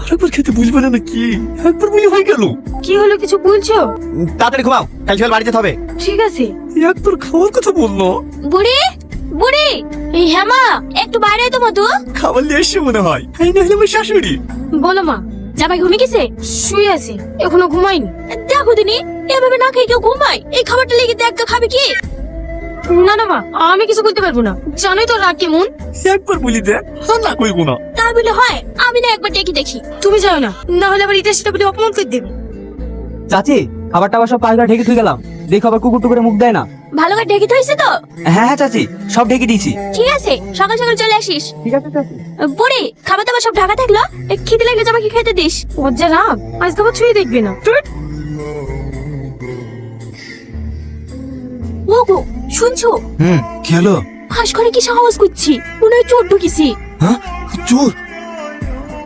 আরেকবার খেতে বুঝবে না নাকি? একবার বলি হয়ে গেল। কি হলো, কিছু বলছো? তাড়াতাড়ি ঘুমাও, কাল সকাল বাড়ি যেতে হবে। ঠিক আছে। একবার খাওয়ার কথা বললো। বুড়ি বুড়ি, এই হ্যাঁ মা, একটু বাইরে তো মধু। খাবার নিয়ে এসে মনে হয়। এই না হলে আমার শাশুড়ি। বলো মা, জামাই ঘুমিয়ে গেছে? শুয়ে আছে, এখনো ঘুমায়নি। দেখো দিনি, এভাবে না খেয়ে কেউ ঘুমায়? এই খাবারটা লেগে দেখ খাবে কি? না না মা, আমি কিছু করতে পারবো না, জানোই তো রাগ কেমন। একবার বলি দেখ, আর না কইবো না। তাই বলে হয়? আমি না একবার ডেকে দেখি। তুমি যাও না, না হলে আবার এটা সেটা বলে অপমান করে দেবে। চাচি, খাবার টাবার সব পাঁচবার ঢেকে থুই গেলাম, দেখো আবার কুকুর টুকুরে মুখ দেয় না। ভালো করে ডেকে তো তো? হ্যাঁ হ্যাঁ চাচি, সব ঢেকে দিয়েছি। ঠিক আছে, সকাল সকাল চলে আসিস। ঠিক আছে চাচি। বুড়ি, খাবার দাবার সব ঢাকা থাকলো, খিদে লাগলে জামাইকে খেতে দিস। ওর যা রাগ, আজ খাবার ছুঁয়ে দেখবে না। ওগো, শুনছো? কি হলো? হাঁস ঘরে কি সাহস করছি? মনে হয় চোর ঢুকিছি। হ্যাঁ, চোর?